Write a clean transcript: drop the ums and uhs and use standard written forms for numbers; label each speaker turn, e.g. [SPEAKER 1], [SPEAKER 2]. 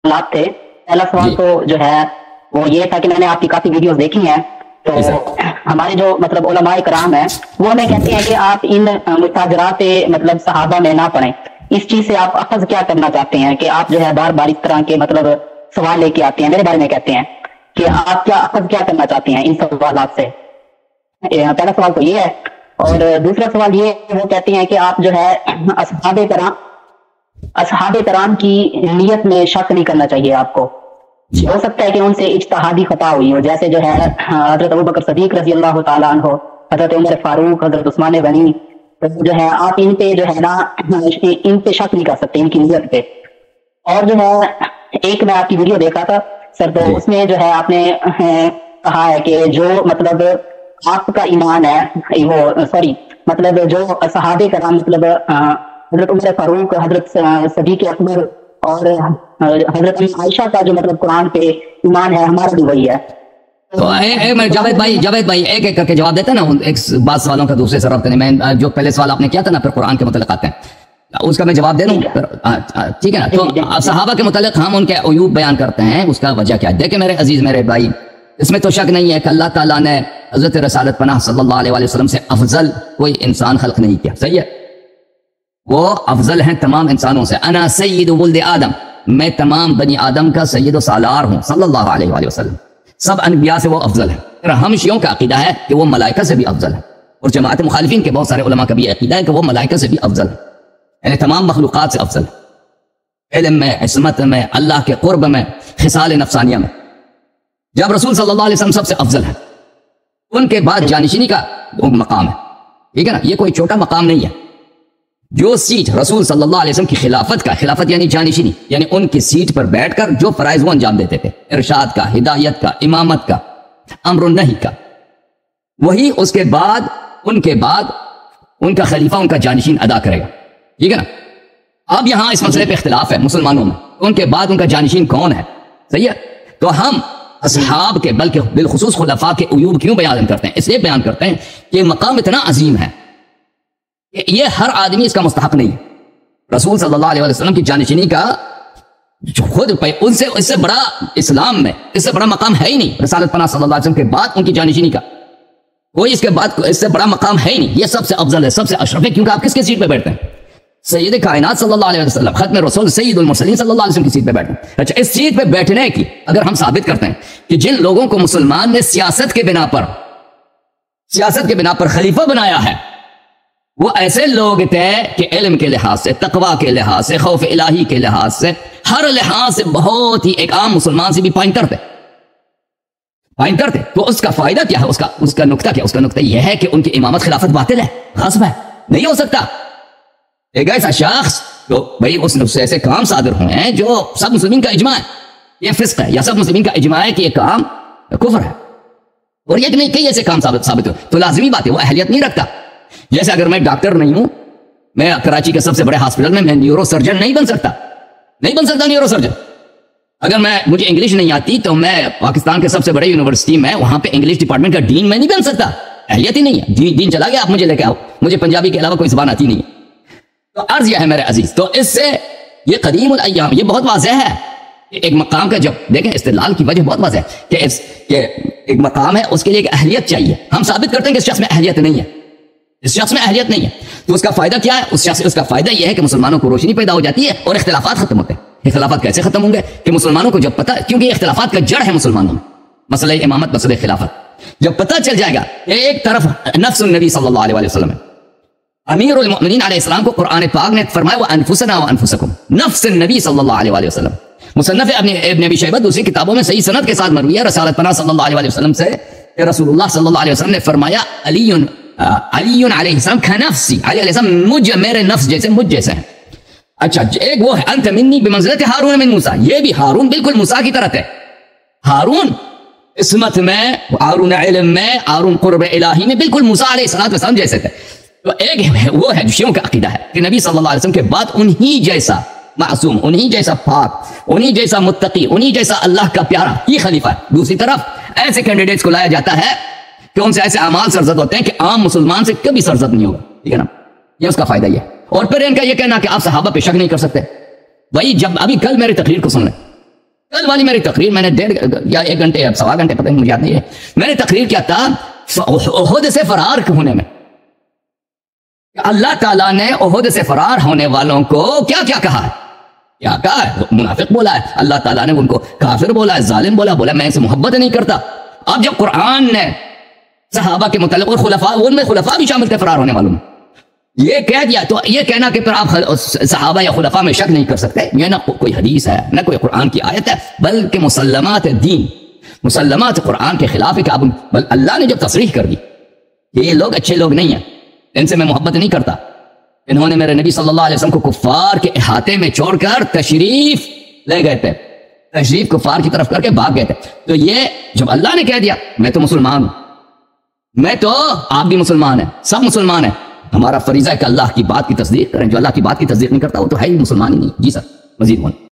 [SPEAKER 1] سوالات تھے. پہلا سوال تو جو ہے وہ یہ تھا کہ میں نے آپ کی کافی ویڈیوز دیکھی ہیں, تو ہمارے جو مطلب علماء کرام ہیں وہ ہمیں کہتے ہیں کہ آپ ان متاجرات مطلب صحابہ میں نہ پڑھیں. اس چیز سے آپ اخذ کیا کرنا چاہتے ہیں کہ آپ جو ہے بار بار اس طرح کے مطلب سوال لے کے آتے ہیں, میرے بارے میں کہتے ہیں کہ آپ کیا اخذ کیا کرنا چاہتے ہیں ان سوالات سے؟ پہلا سوال تو یہ ہے. اور دوسرا سوال یہ وہ کہتے ہیں کہ آپ جو ہے اصحاب کرام کی نیت میں شک نہیں کرنا چاہیے آپ کو. ہو سکتا ہے کہ ان سے اجتہادی خطا ہوئی ہو, جیسے جو ہے حضرت ابوبکر صدیق رضی اللہ تعالیٰ عنہ, حضرت عمر فاروق, حضرت عثمان غنی, جو ہے آپ ان پہ جو ہے نا ان پہ شک نہیں کر سکتے ان کی نیت پہ. اور جو ہے ایک میں آپ کی ویڈیو دیکھا تھا سر, تو اس میں جو ہے آپ نے کہا ہے کہ جو مطلب آپ کا ایمان ہے وہ مطلب جو صحابہ کرام مطلب حضرت عمر فاروق, حضرت صدیق اکبر اور حضرت عائشہ کا جو مطلب قرآن پہ ایمان ہے ہمارا بھی وہی ہے.
[SPEAKER 2] تو جاوید بھائی ایک ایک کر کے جواب دیتا نا ایک بعض سوالوں کا دوسرے سے ربط نہیں. میں جو پہلے سوال آپ نے کیا تھا نا پھر قرآن کے متعلق آتے ہیں, اس کا میں جواب دے دوں, ٹھیک ہے نا. تو صحابہ کے متعلق ہم ان کے عیوب بیان کرتے ہیں, اس کا وجہ کیا ہے؟ دیکھیں میرے عزیز میرے بھائی, اس میں تو شک نہیں ہے کہ اللہ تعالیٰ نے حضرت رسالت پناہ صلی اللہ علیہ وسلم سے افضل کوئی انسان خلق نہیں کیا, صحیح ہے؟ وہ افضل ہیں تمام انسانوں سے. انا سید ولد آدم, میں تمام بنی آدم کا سید و سالار ہوں صلی اللہ علیہ وآلہ وسلم. سب انبیاء سے وہ افضل ہے. پھر ہم شیعوں کا عقیدہ ہے کہ وہ ملائکہ سے بھی افضل ہے, اور جماعت مخالفین کے بہت سارے علماء کا بھی عقیدہ ہے کہ وہ ملائکہ سے بھی افضل ہے, یعنی تمام مخلوقات سے افضل ہے, علم میں, عصمت میں, اللہ کے قرب میں, خصال نفسانیہ میں. جب رسول صلی اللہ علیہ وسلم سب سے افضل ہے, ان کے بعد جانشینی کا مقام ہے, ٹھیک ہے نا. یہ کوئی چھوٹا مقام نہیں ہے. جو سیٹ رسول صلی اللہ علیہ وسلم کی خلافت یعنی جانشینی, یعنی ان کی سیٹ پر بیٹھ کر جو فرائض وہ انجام دیتے تھے, ارشاد کا, ہدایت کا, امامت کا, امر النہی کا, وہی اس کے بعد ان کا خلیفہ ان کا جانشین ادا کرے گا, ٹھیک ہے نا. اب یہاں اس مسئلے پہ اختلاف ہے مسلمانوں میں, ان کے بعد ان کا جانشین کون ہے, صحیح ہے. تو ہم اصحاب کے بلکہ بالخصوص خلفاء کے عیوب کیوں بیان کرتے ہیں؟ اس لیے بیان کرتے ہیں کہ مقام اتنا عظیم ہے کہ یہ ہر آدمی اس کا مستحق نہیں ہے. رسول صلی اللہ علیہ وسلم کی جانشینی کا خود اس سے بڑا اسلام میں اس سے بڑا مقام ہے ہی نہیں. رسالت پناہ صلی اللہ علیہ وسلم کے بعد ان کی جانشینی کا کوئی اس کے بعد اس سے بڑا مقام ہے ہی نہیں. یہ سب سے افضل ہے, سب سے اشرف ہے, کیونکہ آپ کس کے سیٹ پہ بیٹھتے ہیں؟ سید کائنات صلی اللہ علیہ وسلم, ختم رسول سید المرسلین صلی اللہ علیہ وسلم کی سیٹ پہ بیٹھتے ہیں. اچھا, اس سیٹ پہ بیٹھنے کی اگر ہم ثابت کرتے ہیں کہ جن لوگوں کو مسلمان نے سیاست کے بنا پر خلیفہ بنایا ہے, وہ ایسے لوگ تھے کہ علم کے لحاظ سے, تقوی کے لحاظ سے, خوف الہی کے لحاظ سے, ہر لحاظ سے بہت ہی ایک عام مسلمان سے بھی پوائنٹر تھے. تو اس کا فائدہ کیا ہے؟ اس کا نقطہ کیا؟ اس کا نقطہ یہ ہے کہ ان کی امامت خلافت باطل ہے, غصب ہے, نہیں ہو سکتا. ایک ایسا شخص تو بھائی اس سے ایسے کام صادر ہوئے ہیں جو سب مسلمین کا اجماع ہے یہ فسق ہے, یا سب مسلمین کا اجماع ہے کہ یہ کام کفر ہے, اور یہ نہیں کئی ایسے کام ثابت ہوئے, تو لازمی بات ہے وہ اہلیت نہیں رکھتا. جیسے اگر میں ڈاکٹر نہیں ہوں, میں کراچی کے سب سے بڑے ہاسپٹل میں نیورو سرجن نہیں بن سکتا نیورو سرجن. اگر مجھے انگلش نہیں آتی تو میں پاکستان کے سب سے بڑے یونیورسٹی میں وہاں پہ انگلش ڈپارٹمنٹ کا ڈین میں نہیں بن سکتا, اہلیت ہی نہیں ہے. دین چلا گیا, آپ مجھے لے کے آؤ, مجھے پنجابی کے علاوہ کوئی زبان آتی نہیں ہے. تو عرض یہ ہے میرے عزیز, تو اس سے یہ قدیم الایام, یہ بہت واضح ہے کہ ایک مقام کا, جب دیکھیں استدلال کی وجہ بہت واضح ہے کہ ایک مقام ہے, اس کے لیے ایک اہلیت چاہیے. ہم ثابت کرتے ہیں کہ اس شخص میں اہلیت نہیں ہے, تو اس کا فائدہ کیا ہے؟ اس کا فائدہ یہ ہے کہ مسلمانوں کو روشنی پیدا ہو جاتی ہے اور اختلافات ختم ہوتے ہیں. اختلافات کیسے ختم ہوں گے؟ کہ مسلمانوں کو جب پتہ, کیونکہ یہ اختلافات کا جڑ ہے مسلمانوں میں, مسئلہ امامت, مسئلہ خلافت, جب پتہ چل جائے گا ایک طرف نفس النبی صلی اللہ علیہ وسلم ہے, امیر المؤمنین علیہ السلام کو قرآن پاک نے فرمایا وانفسنا وانفسکم, نفس النبی صلی اللہ علیہ وسلم. مصنف ابن ابی شیبہ دوسری کتابوں میں صحیح سند کے ساتھ مروی ہے رسالت پناہ صلی اللہ علیہ وسلم سے کہ رسول اللہ صلی اللہ علیہ وسلم نے فرمایا علی علیہ السلام کا نفسی, علی علیہ السلام میرے نفس جیسے, مجھ جیسے ہیں. اچھا, ایک وہ ہے انت منی بمنزلت ہارون من موسیٰ, یہ بھی ہارون بالکل موسیٰ کی طرح تھے. ہارون عصمت میں, ہارون علم میں, ہارون قرب الہی میں بالکل موسیٰ علیہ السلام جیسے تھے. تو ایک وہ ہے جو شیعوں کا عقیدہ ہے کہ نبی صلی اللہ علیہ وسلم کے بعد انہی جیسا معصوم, انہی جیسا پاک, انہی جیسا متقی, انہی جیسا اللہ کا پیارا ہی خلیفہ ہے. دوسری طرف ایسے کینڈیڈیٹس کو لایا جاتا ہے کہ ان سے ایسے اعمال سرزد ہوتے ہیں کہ عام مسلمان سے کبھی سرزد نہیں ہوگا, ٹھیک ہے نا. یہ اس کا فائدہ یہ ہے. اور پھر ان کا یہ کہنا کہ آپ صحابہ پہ شک نہیں کر سکتے. وہی جب ابھی کل میری تقریر کو سن لیں, کل والی میری تقریر میں نے 1.5 یا 1 گھنٹے یا 1.25 گھنٹے پتہ نہیں مجھے یاد نہیں ہے، میں نے تقریر کیا تھا احد سے فرار ہونے میں. اللہ تعالیٰ نے احد سے فرار ہونے والوں کو کیا کیا کہا ہے؟ کیا کہا ہے؟ منافق بولا ہے. اللہ تعالیٰ نے ان کو کافر بولا ہے، ظالم بولا میں ان سے محبت نہیں کرتا. اب جب قرآن نے صحابہ کے متعلق اور خلفاء، ان میں خلفاء بھی شامل تھے فرار ہونے والوں میں، یہ کہہ دیا، تو یہ کہنا کہ پھر آپ صحابہ یا خلفاء میں شک نہیں کر سکتے، یہ نہ کوئی حدیث ہے نہ کوئی قرآن کی آیت ہے، بلکہ مسلمات دین، مسلمات قرآن کے خلاف ہے کہ اب اللہ نے جب تصریح کر دی کہ یہ لوگ اچھے لوگ نہیں ہیں، ان سے میں محبت نہیں کرتا، انہوں نے میرے نبی صلی اللہ علیہ وسلم کو کفار کے احاطے میں چھوڑ کر تشریف لے گئے تھے، تشریف کفار کی طرف کر کے بھاگ گئے تھے. تو یہ جب اللہ نے کہہ دیا میں تو مسلمان ہوں، میں تو آپ بھی مسلمان ہیں، سب مسلمان ہیں، ہمارا فریضہ ہے کہ اللہ کی بات کی تصدیق کریں. جو اللہ کی بات کی تصدیق نہیں کرتا وہ تو ہے ہی مسلمان ہی نہیں. جی سر، مزید بولیں.